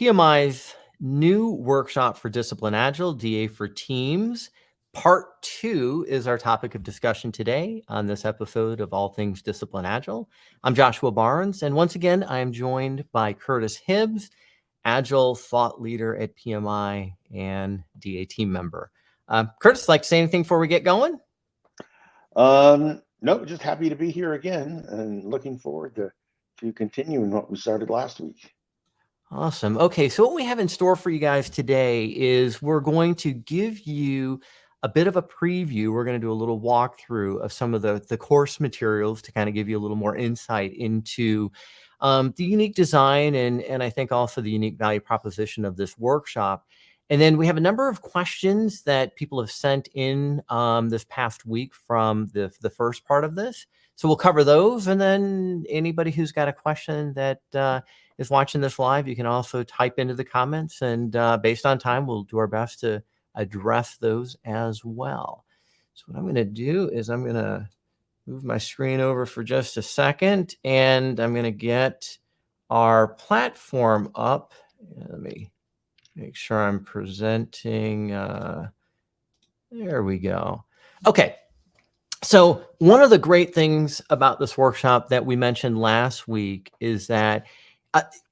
PMI's new workshop for Discipline Agile, DA for Teams. Part 2 is our topic of discussion today on this episode of All Things Discipline Agile. I'm Joshua Barnes, and once again, I am joined by Curtis Hibbs, Agile thought leader at PMI and DA team member. Curtis, like to say anything before we get going? No, just happy to be here again and looking forward to continuing what we started last week. Awesome. Okay, so what we have in store for you guys today is we're going to give you a bit of a preview. We're going to do a little walkthrough of some of the course materials to kind of give you a little more insight into the unique design and I think also the unique value proposition of this workshop. And then we have a number of questions that people have sent in this past week from the first part of this. So we'll cover those. And then anybody who's got a question that is watching this live, you can also type into the comments. And based on time, we'll do our best to address those as well. So what I'm going to do is I'm going to move my screen over for just a second. And I'm going to get our platform up. Let me make sure I'm presenting. There we go. Okay. So one of the great things about this workshop that we mentioned last week is that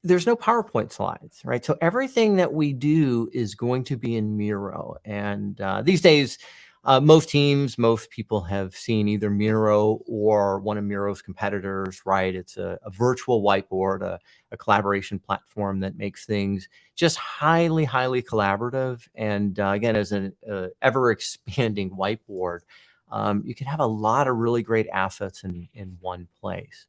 there's no PowerPoint slides, right? So everything that we do is going to be in Miro. And these days, most teams, most people have seen either Miro or one of Miro's competitors, right? It's a virtual whiteboard, a collaboration platform that makes things just highly, highly collaborative. And again, as an ever-expanding whiteboard, you can have a lot of really great assets in one place.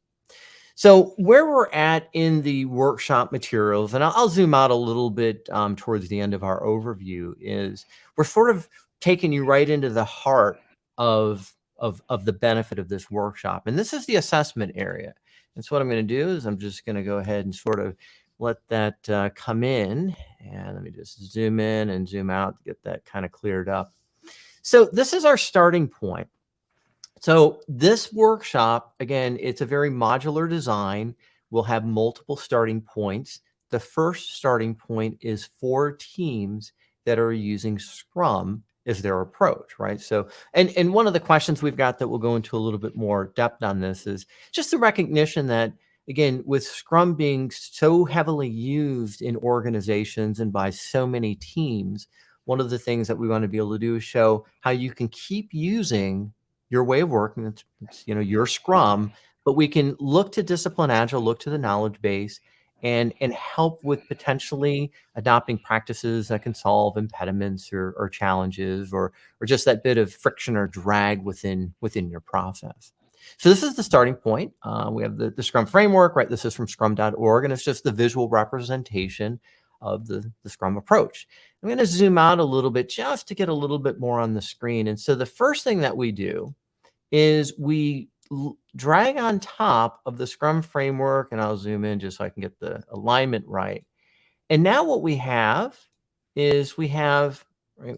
So where we're at in the workshop materials, and I'll zoom out a little bit towards the end of our overview, is we're sort of taking you right into the heart of the benefit of this workshop. And this is the assessment area. And so what I'm going to do is I'm just going to go ahead and sort of let that come in. And let me just zoom in and zoom out to get that kind of cleared up. So this is our starting point. So this workshop, again, it's a very modular design. We'll have multiple starting points. The first starting point is for teams that are using Scrum as their approach, right? So, and one of the questions we've got that we'll go into a little bit more depth on this is just the recognition that, again, with Scrum being so heavily used in organizations and by so many teams, one of the things that we want to be able to do is show how you can keep using your way of working, it's your Scrum, but we can look to Discipline Agile, look to the knowledge base, and help with potentially adopting practices that can solve impediments or challenges or just that bit of friction or drag within your process. So this is the starting point. We have the Scrum framework, right? This is from scrum.org, and it's just the visual representation of the Scrum approach. I'm going to zoom out a little bit just to get a little bit more on the screen. And so the first thing that we do is we drag on top of the Scrum framework, and I'll zoom in just so I can get the alignment right. And now what we have is we have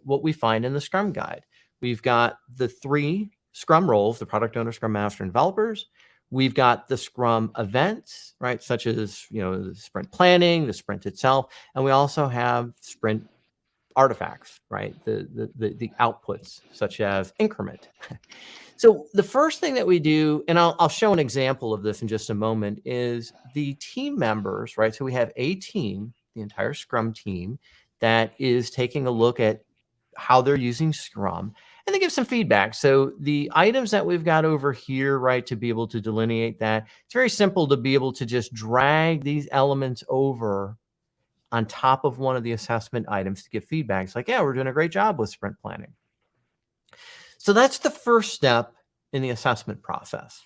what we find in the Scrum guide. We've got the 3 Scrum roles, the product owner, Scrum master, and developers. We've got the Scrum events, right, such as the sprint planning, the sprint itself, and we also have sprint artifacts, right, the outputs such as increment. So the first thing that we do, and I'll show an example of this in just a moment, is the team members, right? So we have a team, the entire Scrum team, that is taking a look at how they're using Scrum, and they give some feedback. So the items that we've got over here, right, to be able to delineate that, it's very simple to be able to just drag these elements over on top of one of the assessment items to give feedback. It's like, yeah, we're doing a great job with sprint planning. So that's the first step in the assessment process.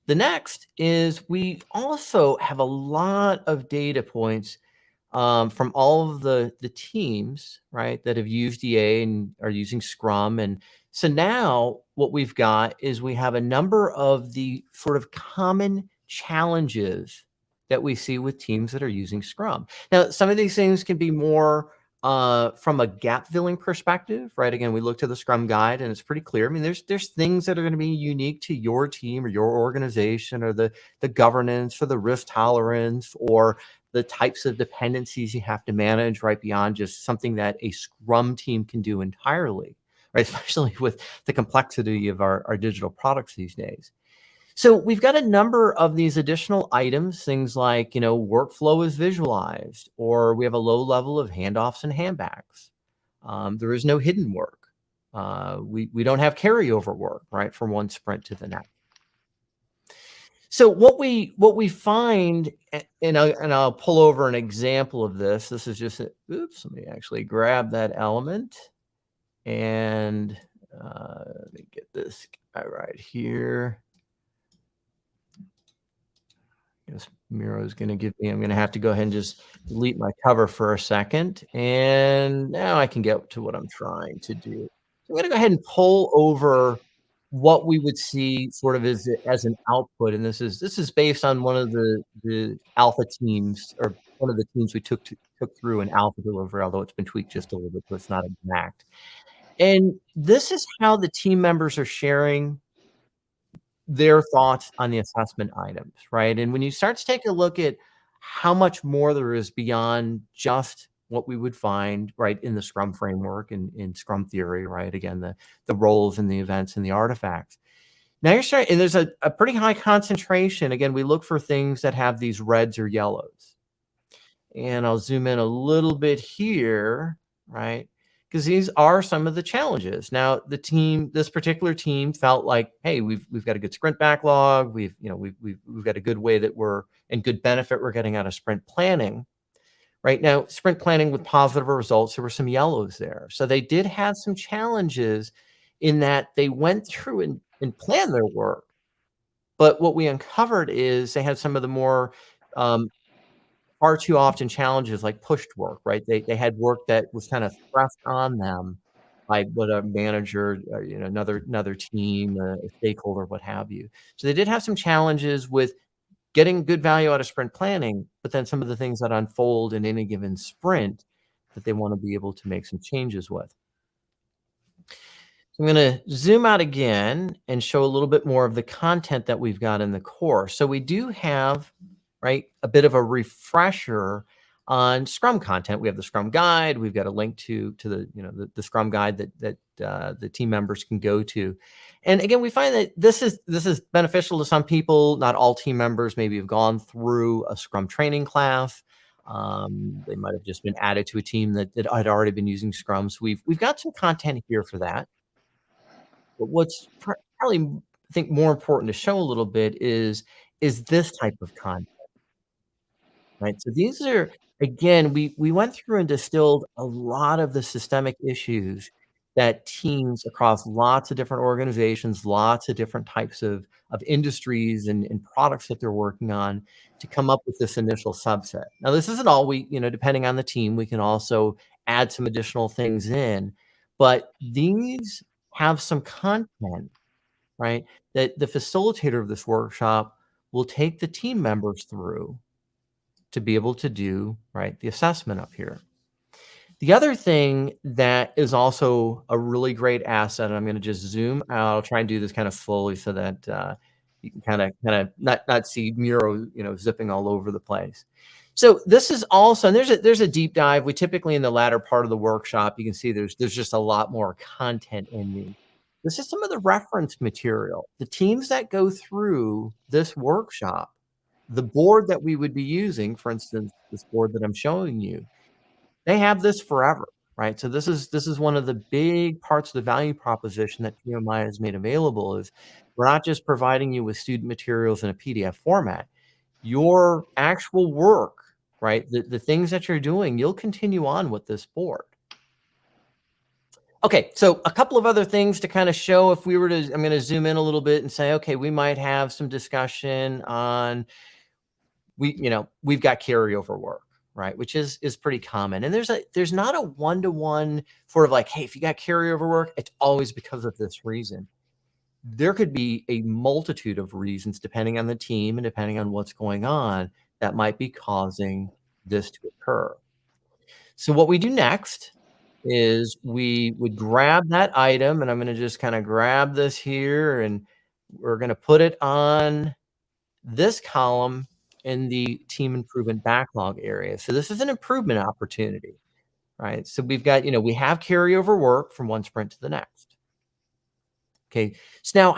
The next is we also have a lot of data points from all of the teams, right, that have used EA and are using Scrum. And so now what we've got is we have a number of the sort of common challenges that we see with teams that are using Scrum. Now, some of these things can be more from a gap filling perspective, right? Again, we look to the Scrum guide and it's pretty clear. I mean, there's things that are going to be unique to your team or your organization or the governance or the risk tolerance or the types of dependencies you have to manage, right, beyond just something that a Scrum team can do entirely, right, especially with the complexity of our digital products these days. So we've got a number of these additional items, things like, workflow is visualized, or we have a low level of handoffs and handbacks. There is no hidden work. We don't have carryover work, right, from one sprint to the next. So what we find, and I'll pull over an example of this. This is just, oops, let me actually grab that element, and let me get this guy right here. Guess Miro is going to give me, I'm going to have to go ahead and just delete my cover for a second. And now I can get to what I'm trying to do. So I'm going to go ahead and pull over what we would see sort of as an output. And this is based on one of the alpha teams, or one of the teams we took through an alpha delivery, although it's been tweaked just a little bit, so it's not exact. And this is how the team members are sharing their thoughts on the assessment items, right? And when you start to take a look at how much more there is beyond just what we would find, right, in the Scrum framework and in Scrum theory, right? Again, the roles and the events and the artifacts. Now you're starting, and there's a pretty high concentration. Again, we look for things that have these reds or yellows. And I'll zoom in a little bit here, right? Because these are some of the challenges. Now, this particular team felt like, hey, we've got a good sprint backlog. We've got a good way that and good benefit we're getting out of sprint planning. Right now, sprint planning with positive results, there were some yellows there. So they did have some challenges in that they went through and planned their work. But what we uncovered is they had some of the more far too often challenges like pushed work, right? They had work that was kind of thrust on them by what a manager, another team, a stakeholder, what have you. So they did have some challenges with getting good value out of sprint planning, but then some of the things that unfold in any given sprint that they want to be able to make some changes with. So I'm going to zoom out again and show a little bit more of the content that we've got in the course. So we do have, right, a bit of a refresher on Scrum content. We have the Scrum guide. We've got a link to the Scrum guide that the team members can go to. And again, we find that this is beneficial to some people. Not all team members maybe have gone through a Scrum training class. They might have just been added to a team that had already been using Scrum. So we've got some content here for that. But what's probably, I think, more important to show a little bit is this type of content, right? So these are, again, we went through and distilled a lot of the systemic issues that teams across lots of different organizations, lots of different types of industries and products that they're working on to come up with this initial subset. Now, this isn't all depending on the team, we can also add some additional things in, but these have some content, right, that the facilitator of this workshop will take the team members through to be able to do, right, the assessment up here. The other thing that is also a really great asset, and I'm going to just zoom out. I'll try and do this kind of slowly so that you can kind of not see Miro, zipping all over the place. So this is also, and there's a deep dive. We typically, in the latter part of the workshop, you can see there's just a lot more content in these. This is some of the reference material. The teams that go through this workshop, the board that we would be using, for instance, this board that I'm showing you, they have this forever, right? So this is one of the big parts of the value proposition that PMI has made available is we're not just providing you with student materials in a PDF format. Your actual work, right? The things that you're doing, you'll continue on with this board. Okay, so a couple of other things to kind of show if we were to, I'm going to zoom in a little bit and say, okay, we might have some discussion on, we've got carryover work, right? Which is pretty common. And there's not a one-to-one sort of like, hey, if you got carryover work, it's always because of this reason. There could be a multitude of reasons depending on the team and depending on what's going on that might be causing this to occur. So what we do next is we would grab that item, and I'm going to just kind of grab this here, and we're going to put it on this column in the team improvement backlog area. So this is an improvement opportunity, right? So we've got, we have carryover work from one sprint to the next. Okay. So now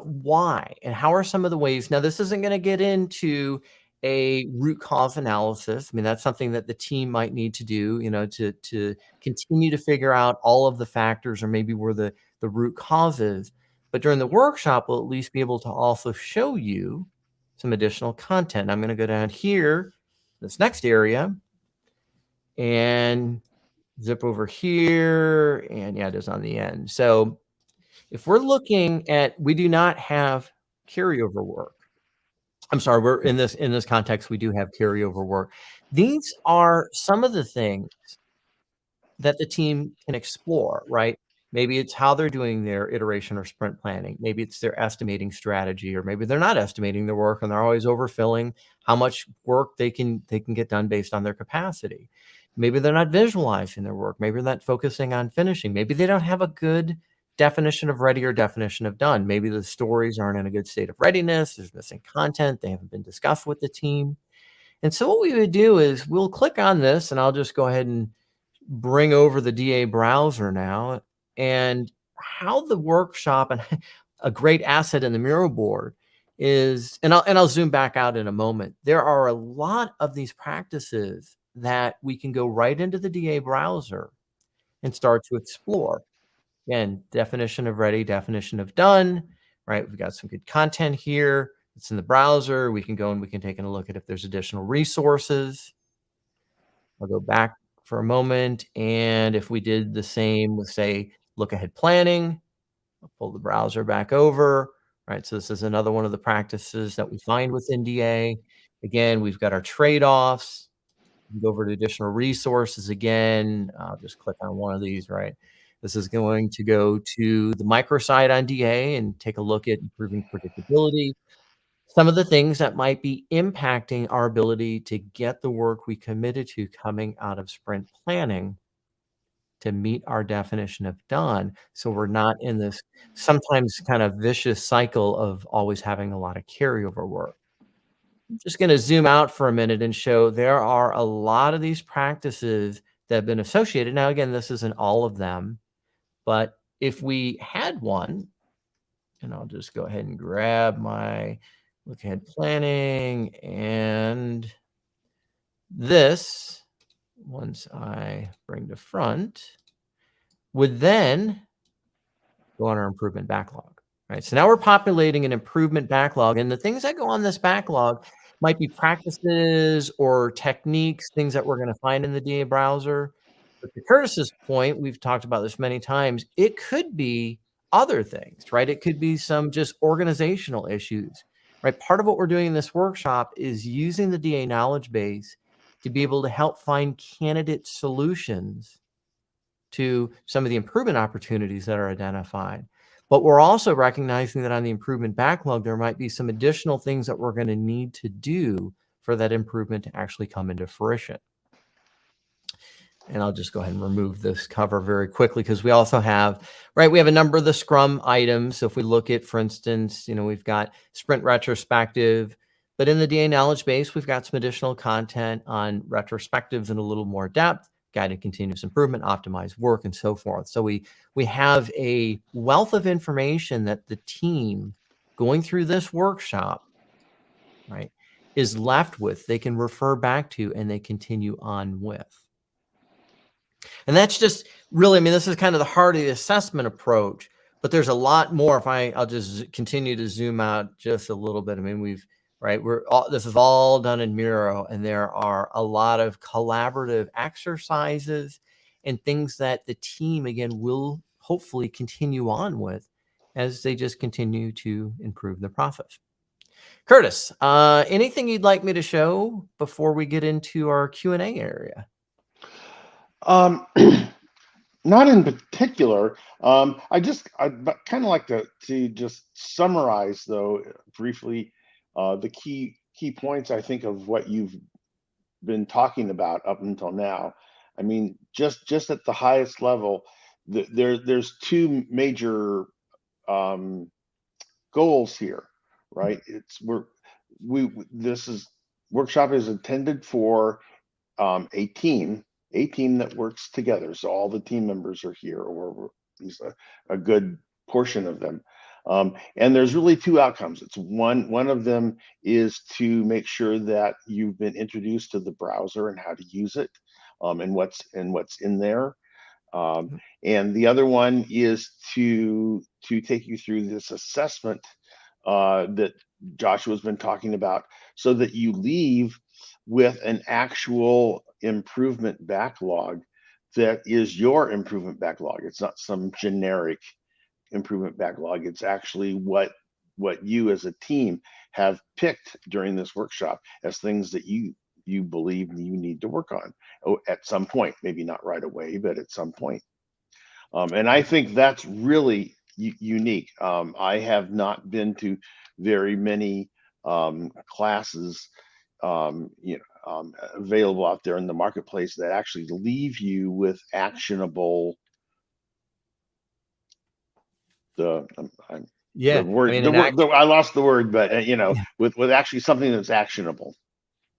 why and how are some of the ways? Now, this isn't going to get into a root cause analysis. I mean, that's something that the team might need to do, to continue to figure out all of the factors or maybe where the root cause is. But during the workshop, we'll at least be able to also show you some additional content. I'm going to go down here, this next area, and zip over here. And yeah, it is on the end. So if we're looking at, we do not have carryover work. I'm sorry, we're in this context, we do have carryover work. These are some of the things that the team can explore, right? Maybe it's how they're doing their iteration or sprint planning. Maybe it's their estimating strategy, or maybe they're not estimating their work and they're always overfilling how much work they can get done based on their capacity. Maybe they're not visualizing their work. Maybe they're not focusing on finishing. Maybe they don't have a good definition of ready or definition of done. Maybe the stories aren't in a good state of readiness. There's missing content. They haven't been discussed with the team. And so what we would do is we'll click on this, and I'll just go ahead and bring over the DA browser now. And how the workshop, and a great asset in the Miro board is, and I'll zoom back out in a moment. There are a lot of these practices that we can go right into the DA browser and start to explore. Again, definition of ready, definition of done, right? We've got some good content here. It's in the browser. We can go and we can take a look at if there's additional resources. I'll go back for a moment. And if we did the same with, say, look ahead planning, I'll pull the browser back over, right? So this is another one of the practices that we find within DA. Again, we've got our trade-offs. Go over to additional resources again. I'll just click on one of these, right? This is going to go to the microsite on DA and take a look at improving predictability. Some of the things that might be impacting our ability to get the work we committed to coming out of sprint planning to meet our definition of done. So we're not in this sometimes kind of vicious cycle of always having a lot of carryover work. I'm just going to zoom out for a minute and show there are a lot of these practices that have been associated. Now, again, this isn't all of them, but if we had one, and I'll just go ahead and grab my look ahead planning, and this, once I bring to front, would then go on our improvement backlog, right? So now we're populating an improvement backlog, and the things that go on this backlog might be practices or techniques, things that we're going to find in the DA browser. But to Curtis's point, we've talked about this many times, it could be other things, right? It could be some just organizational issues, right? Part of what we're doing in this workshop is using the DA knowledge base to be able to help find candidate solutions to some of the improvement opportunities that are identified. But we're also recognizing that on the improvement backlog, there might be some additional things that we're going to need to do for that improvement to actually come into fruition. And I'll just go ahead and remove this cover very quickly because we also have, right, we have a number of the Scrum items. So if we look at, for instance, we've got sprint retrospective, but in the DA knowledge base, we've got some additional content on retrospectives in a little more depth, guided continuous improvement, optimized work, and so forth. So we have a wealth of information that the team going through this workshop, right, is left with, they can refer back to, and they continue on with. And that's just really, this is kind of the heart of the assessment approach, but there's a lot more. I'll just continue to zoom out just a little bit. This is all done in Miro, and there are a lot of collaborative exercises and things that the team, again, will hopefully continue on with as they just continue to improve the process. Curtis, anything you'd like me to show before we get into our Q&A area? Not in particular. I'd kind of like to just summarize, though, briefly, the key points, I think, of what you've been talking about up until now. Just at the highest level, there's two major goals here, right? this workshop is intended for a team that works together. So all the team members are here, or at least a good portion of them. And there's really two outcomes. It's one of them is to make sure that you've been introduced to the browser and how to use it, and what's in there. And the other one is to take you through this assessment that Joshua's been talking about, so that you leave with an actual improvement backlog that is your improvement backlog. It's not some generic improvement backlog. It's actually what you as a team have picked during this workshop as things that you believe you need to work on at some point, maybe not right away, but at some point. And I think that's really unique. I have not been to very many classes available out there in the marketplace that actually leave you with actionable, the word, I lost the word, but with actually something that's actionable.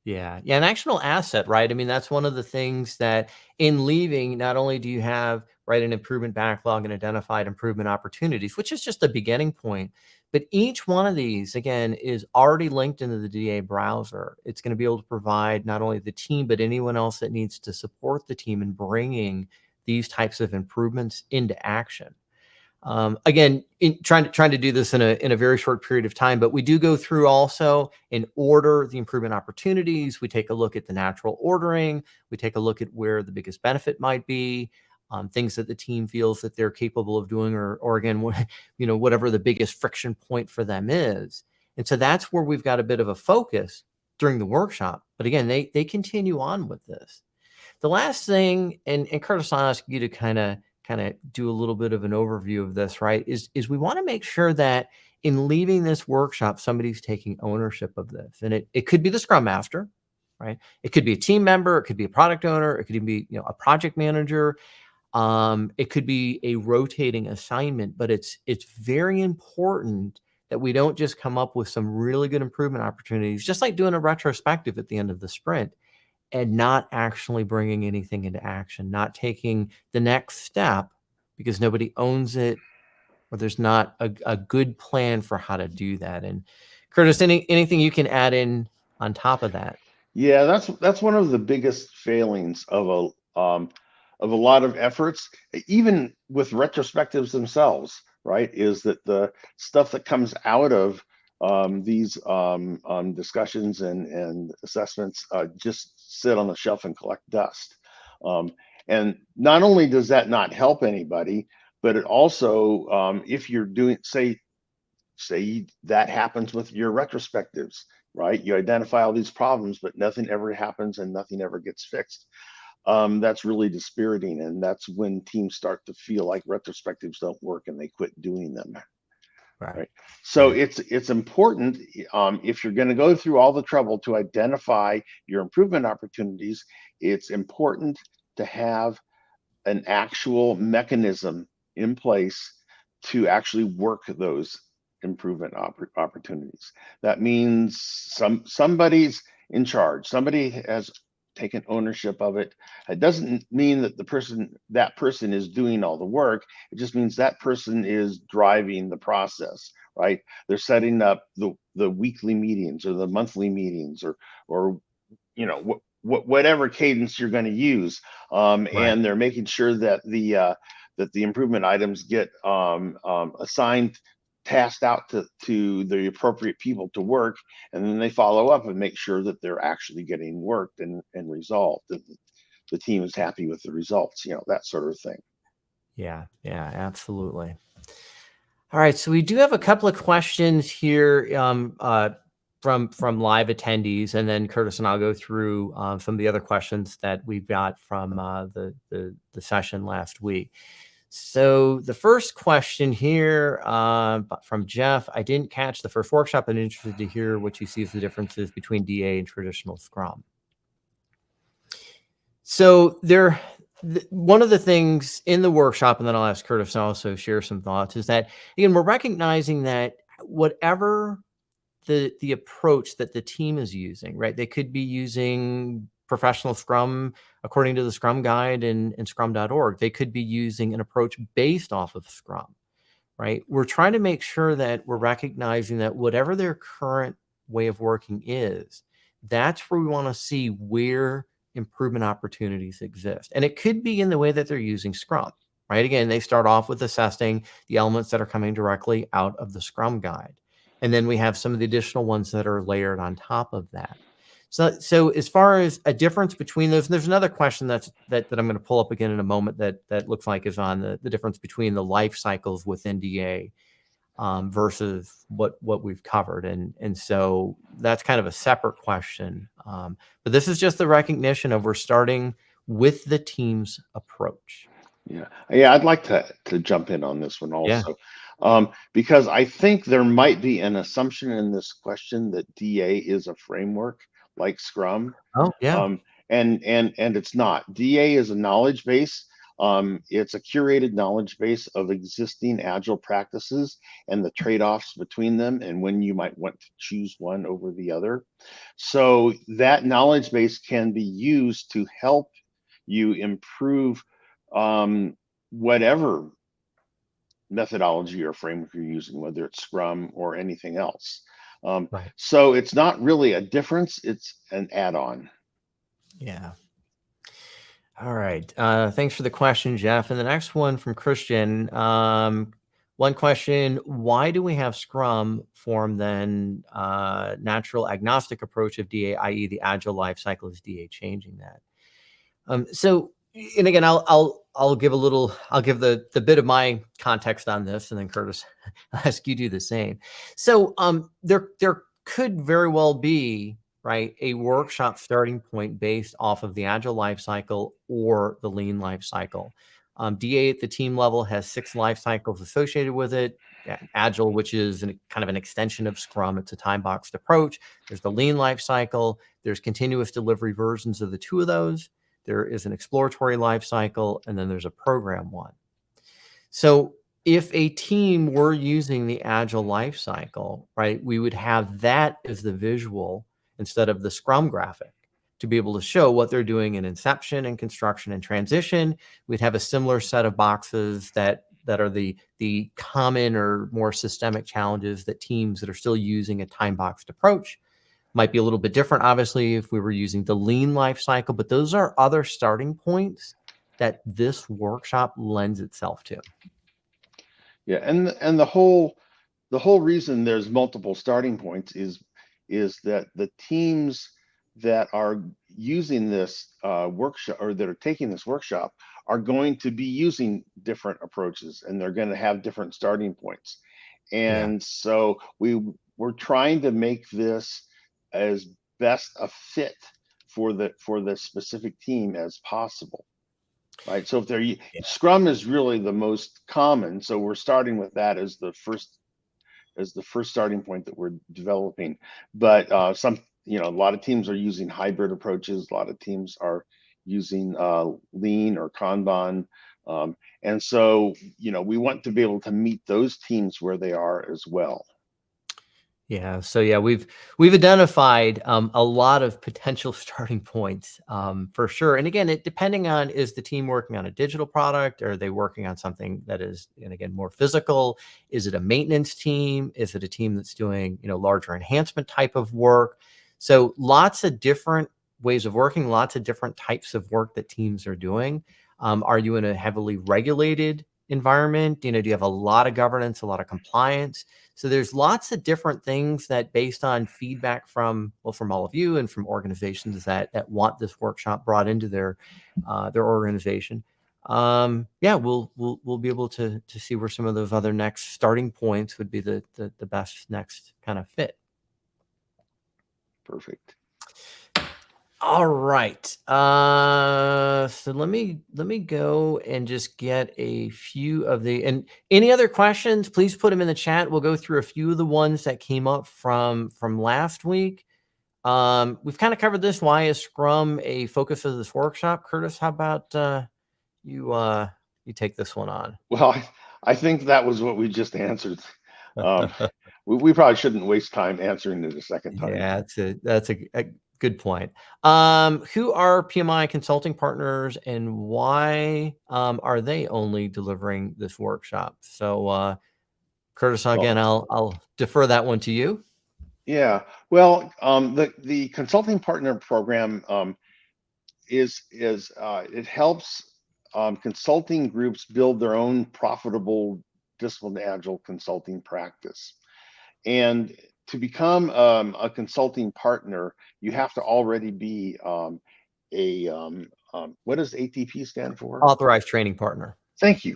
Yeah. An actionable asset, right? I mean, that's one of the things that in leaving, not only do you have, right, an improvement backlog and identified improvement opportunities, which is just a beginning point, but each one of these, again, is already linked into the DA browser. It's going to be able to provide not only the team, but anyone else that needs to support the team in bringing these types of improvements into action. Again, trying to do this in a very short period of time, but we do go through also and order the improvement opportunities. We take a look at the natural ordering. We take a look at where the biggest benefit might be, things that the team feels that they're capable of doing, or again, whatever the biggest friction point for them is. And so that's where we've got a bit of a focus during the workshop. But again, they continue on with this. The last thing, and Curtis, I'll ask you to kind of do a little bit of an overview of this, right, is we want to make sure that in leaving this workshop, somebody's taking ownership of this. And it could be the Scrum Master, right? It could be a team member. It could be a product owner. It could even be, a project manager. It could be a rotating assignment, but it's very important that we don't just come up with some really good improvement opportunities, just like doing a retrospective at the end of the sprint, and not actually bringing anything into action, not taking the next step because nobody owns it, or there's not a good plan for how to do that. And Curtis, anything you can add in on top of that? Yeah, that's one of the biggest failings of a lot of efforts, even with retrospectives themselves, right? Is that the stuff that comes out of these discussions and assessments just sit on the shelf and collect dust. And not only does that not help anybody, but it also, if you're doing, say that happens with your retrospectives, right? You identify all these problems, but nothing ever happens and nothing ever gets fixed. That's really dispiriting, and that's when teams start to feel like retrospectives don't work and they quit doing them. Right. So it's important, if you're going to go through all the trouble to identify your improvement opportunities, it's important to have an actual mechanism in place to actually work those improvement opportunities. That means somebody's in charge. Somebody has taken ownership of it. It doesn't mean that that person is doing all the work. It just means that person is driving the process, right? They're setting up the weekly meetings or the monthly meetings, or whatever cadence you're going to use, and they're making sure that the improvement items get assigned, tasked out to the appropriate people to work, and then they follow up and make sure that they're actually getting worked and resolved, that the team is happy with the results, that sort of thing. Yeah, absolutely. All right, so we do have a couple of questions here from live attendees, and then Curtis and I'll go through some of the other questions that we've got from the session last week. So the first question here from Jeff: I didn't catch the first workshop. I'm interested to hear what you see as the differences between DA and traditional Scrum. So one of the things in the workshop, and then I'll ask Curtis to also share some thoughts, is that, again, we're recognizing that whatever the approach that the team is using, right? They could be using professional Scrum according to the Scrum Guide and Scrum.org. They could be using an approach based off of Scrum, right? We're trying to make sure that we're recognizing that whatever their current way of working is, that's where we want to see where improvement opportunities exist. And it could be in the way that they're using Scrum, right? Again, they start off with assessing the elements that are coming directly out of the Scrum Guide. And then we have some of the additional ones that are layered on top of that. So as far as a difference between those, and there's another question that I'm going to pull up again in a moment that looks like is on the difference between the life cycles within DA versus what we've covered. And so that's kind of a separate question. But this is just the recognition of we're starting with the team's approach. Yeah, I'd like to jump in on this one also, Yeah. because I think there might be an assumption in this question that DA is a framework like Scrum. Oh, yeah. And it's not. DA is a knowledge base. It's a curated knowledge base of existing Agile practices and the trade-offs between them and when you might want to choose one over the other. So that knowledge base can be used to help you improve whatever methodology or framework you're using, whether it's Scrum or anything else. Right. So it's not really a difference, it's an add-on. Yeah. All right. Thanks for the question, Jeff. And the next one from Christian. One question: why do we have Scrum form then natural agnostic approach of DA, i.e., the Agile life cycle is DA changing that? So, and again, I'll give the bit of my context on this, and then Curtis, I'll ask you to do the same. So, there could very well be, right, a workshop starting point based off of the Agile life cycle or the Lean life cycle. DA at the team level has 6 life cycles associated with it. Agile, which is kind of an extension of Scrum, it's a time-boxed approach. There's the Lean life cycle. There's continuous delivery versions of the 2 of those. There is an exploratory life cycle, and then there's a program one. So if a team were using the Agile life cycle, right, we would have that as the visual instead of the Scrum graphic to be able to show what they're doing in inception and construction and transition. We'd have a similar set of boxes that are the common or more systemic challenges that teams that are still using a time-boxed approach. Might be a little bit different, obviously, if we were using the Lean life cycle, but those are other starting points that this workshop lends itself to. Yeah, and the whole reason there's multiple starting points is that the teams that are using this workshop or that are taking this workshop are going to be using different approaches, and they're going to have different starting points. And so we're trying to make this as best a fit for the specific team as possible, right? So if they're Scrum is really the most common, so we're starting with that as the first starting point that we're developing. But a lot of teams are using hybrid approaches. A lot of teams are using Lean or Kanban. And so, we want to be able to meet those teams where they are as well. Yeah. So we've identified a lot of potential starting points for sure. And again, depending on, is the team working on a digital product, or are they working on something that is, and again, more physical? Is it a maintenance team? Is it a team that's doing, larger enhancement type of work? So lots of different ways of working, lots of different types of work that teams are doing. Are you in a heavily regulated environment? Do you have a lot of governance, a lot of compliance? So there's lots of different things that, based on feedback from all of you and from organizations that want this workshop brought into their organization, we'll be able to see where some of those other next starting points would be the best next kind of fit. Perfect. All right. So let me go and just get a few of and any other questions, please put them in the chat. We'll go through a few of the ones that came up from last week. We've kind of covered this. Why is Scrum a focus of this workshop? Curtis, how about you take this one on? Well, I think that was what we just answered. we probably shouldn't waste time answering it a second time. Yeah, that's a good point. Who are PMI consulting partners and why are they only delivering this workshop? So, Curtis, again, Well, I'll defer that one to you. yeah. Well, the consulting partner program is it helps consulting groups build their own profitable disciplined agile consulting practice. And to become a consulting partner, you have to already be a what does ATP stand for? Authorized training partner. Thank you.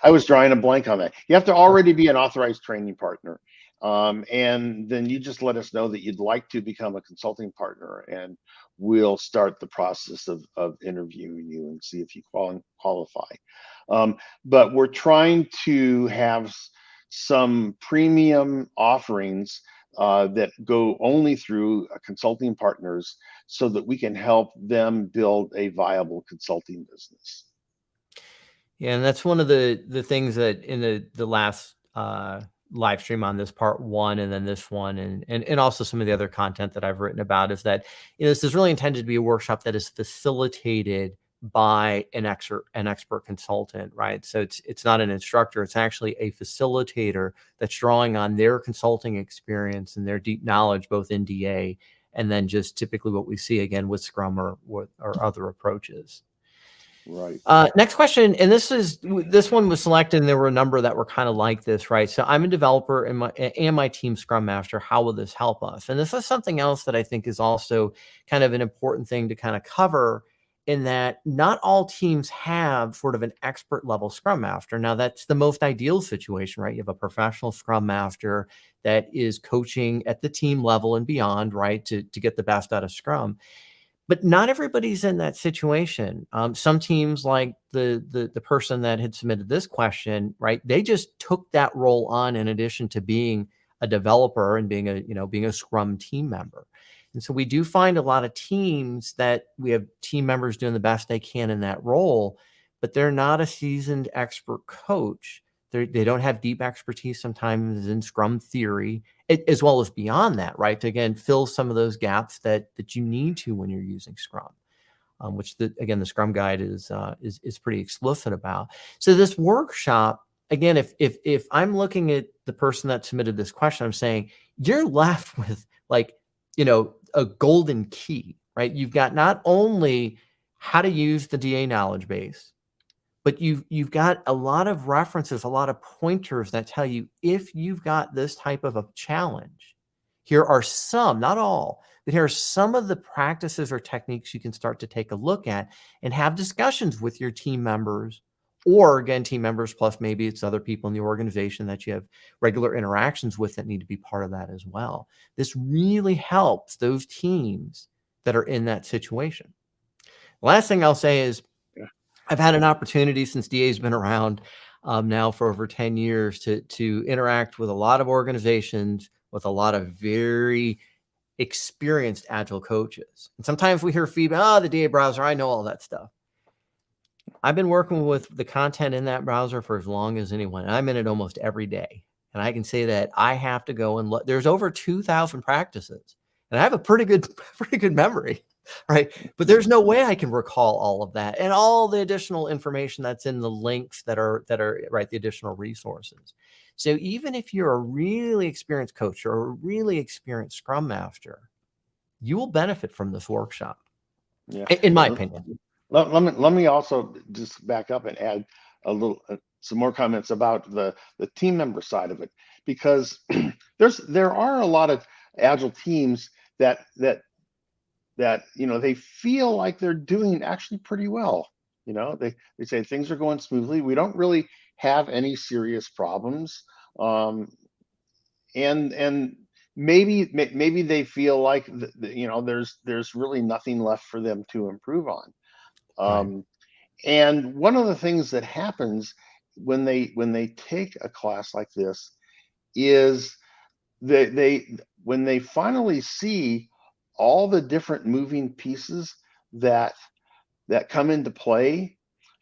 I was drawing a blank on that. You have to already be an authorized training partner. And then you just let us know that you'd like to become a consulting partner, and we'll start the process of interviewing you and see if you qualify. But we're trying to have some premium offerings that go only through consulting partners so that we can help them build a viable consulting business. Yeah, and that's one of the things that in the last live stream on this part one and then this one and also some of the other content that I've written about is that this is really intended to be a workshop that is facilitated by an expert consultant, right? So it's not an instructor, it's actually a facilitator that's drawing on their consulting experience and their deep knowledge both in DA and then just typically what we see again with Scrum or other approaches. Right. Next question, and this one was selected, and there were a number that were kind of like this, right? So I'm a developer and my team Scrum Master. How will this help us? And this is something else that I think is also kind of an important thing to kind of cover in that not all teams have sort of an expert level Scrum Master. Now that's the most ideal situation, right? You have a professional Scrum Master that is coaching at the team level and beyond, right? To get the best out of Scrum. But not everybody's in that situation. Some teams, like the person that had submitted this question, right? They just took that role on in addition to being a developer and being a Scrum team member. And so we do find a lot of teams that we have team members doing the best they can in that role, but they're not a seasoned expert coach. They don't have deep expertise sometimes in Scrum theory, as well as beyond that, right? To again fill some of those gaps that you need to when you're using Scrum, which again the Scrum Guide is pretty explicit about. So this workshop, again, if I'm looking at the person that submitted this question, I'm saying you're left with like a golden key, right? You've got not only how to use the DA knowledge base, but you've got a lot of references, a lot of pointers that tell you if you've got this type of a challenge, here are some, not all, but here are some of the practices or techniques you can start to take a look at and have discussions with your team members, or again, team members plus maybe it's other people in the organization that you have regular interactions with that need to be part of that as well. This really helps those teams that are in that situation. Last thing I'll say is I've had an opportunity since DA's been around now for over 10 years to interact with a lot of organizations with a lot of very experienced Agile coaches. And sometimes we hear feedback, oh, the DA browser, I know all that stuff. I've been working with the content in that browser for as long as anyone. And I'm in it almost every day. And I can say that I have to go and look. There's over 2,000 practices. And I have a pretty good memory. Right. But there's no way I can recall all of that and all the additional information that's in the links that are right, the additional resources. So even if you're a really experienced coach or a really experienced Scrum Master, you will benefit from this workshop. Yeah. In my opinion. Let me also just back up and add a little some more comments about the team member side of it, because there are a lot of Agile teams that they feel like they're doing actually pretty well. They say things are going smoothly. We don't really have any serious problems, and maybe they feel like there's really nothing left for them to improve on. Right. And one of the things that happens when they take a class like this is when they finally see all the different moving pieces that come into play,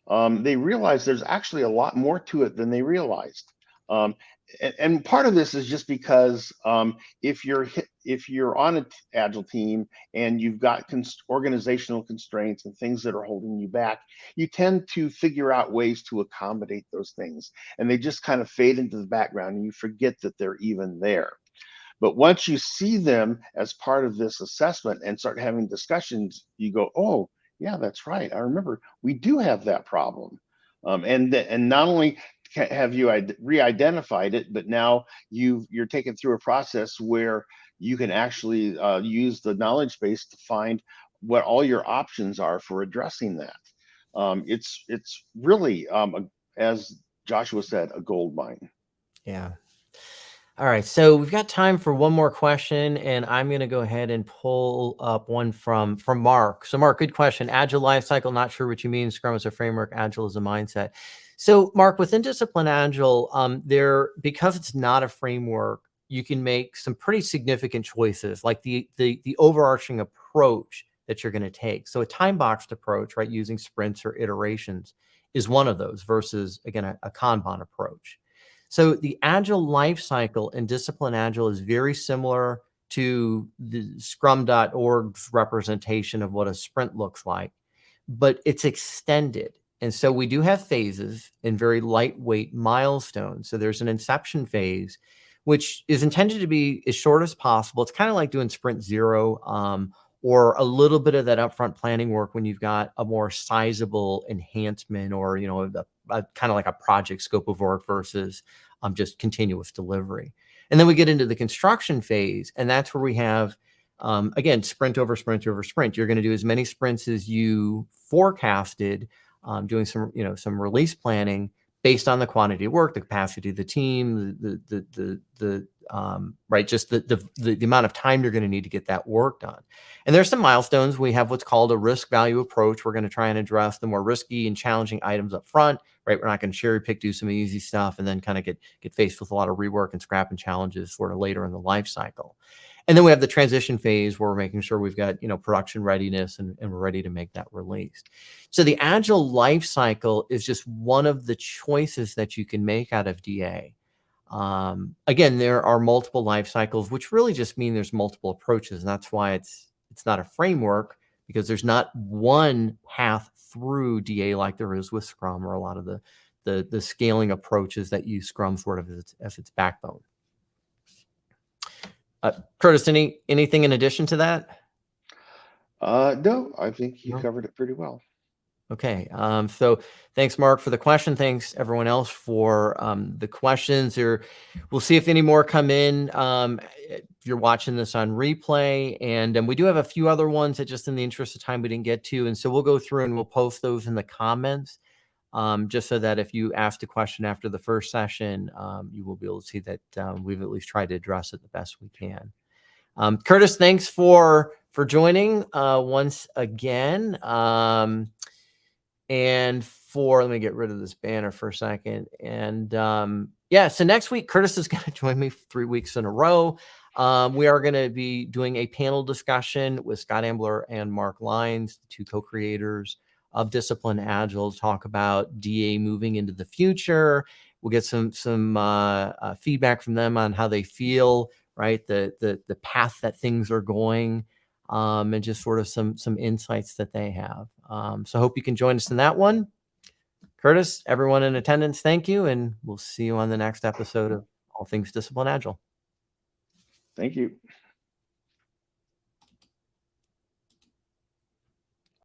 they realize there's actually a lot more to it than they realized. and part of this is just because if you're on an agile team and you've got organizational constraints and things that are holding you back, you tend to figure out ways to accommodate those things, and they just kind of fade into the background, and you forget that they're even there. But once you see them as part of this assessment and start having discussions, you go, oh, yeah, that's right. I remember we do have that problem. And not only have you re-identified it, but now you're taken through a process where you can actually use the knowledge base to find what all your options are for addressing that. It's really, as Joshua said, a gold mine. Yeah. All right, so we've got time for one more question, and I'm going to go ahead and pull up one from Mark. So, Mark, good question. Agile lifecycle, not sure what you mean. Scrum is a framework, Agile is a mindset. So, Mark, within Discipline Agile, because it's not a framework, you can make some pretty significant choices, like the overarching approach that you're going to take. So, a time-boxed approach, right, using sprints or iterations, is one of those versus, again, a Kanban approach. So the Agile lifecycle in Discipline Agile is very similar to the Scrum.org's representation of what a sprint looks like, but it's extended. And so we do have phases and very lightweight milestones. So there's an inception phase, which is intended to be as short as possible. It's kind of like doing sprint zero, or a little bit of that upfront planning work when you've got a more sizable enhancement, or kind of like a project scope of work versus just continuous delivery. And then we get into the construction phase, and that's where we have, again, sprint over sprint over sprint. You're going to do as many sprints as you forecasted, doing some release planning based on the quantity of work, the capacity of the team, just the amount of time you're going to need to get that work done. And there's some milestones. We have what's called a risk value approach. We're going to try and address the more risky and challenging items up front, right? We're not going to cherry pick, do some easy stuff, and then kind of get faced with a lot of rework and scrapping challenges sort of later in the life cycle. And then we have the transition phase where we're making sure we've got, production readiness and we're ready to make that release. So the Agile life cycle is just one of the choices that you can make out of DA. Again, there are multiple life cycles, which really just mean there's multiple approaches. And that's why it's not a framework, because there's not one path through DA like there is with Scrum or a lot of the scaling approaches that use Scrum sort of as its backbone. Curtis, anything in addition to that? No, I think you covered it pretty well. Okay. So thanks, Mark, for the question. Thanks, everyone else, for the questions. We'll see if any more come in. If you're watching this on replay, and we do have a few other ones that, just in the interest of time, we didn't get to. And so we'll go through and we'll post those in the comments, just so that if you asked a question after the first session, you will be able to see that we've at least tried to address it the best we can. Curtis, thanks for joining once again. And let me get rid of this banner for a second. And so next week, Curtis is going to join me 3 weeks in a row. We are going to be doing a panel discussion with Scott Ambler and Mark Lyons, the two co-creators of Discipline Agile, to talk about DA moving into the future. We'll get some feedback from them on how they feel, right? The path that things are going. And just sort of some insights that they have. So I hope you can join us in that one. Curtis, everyone in attendance, thank you. And we'll see you on the next episode of All Things Discipline Agile. Thank you.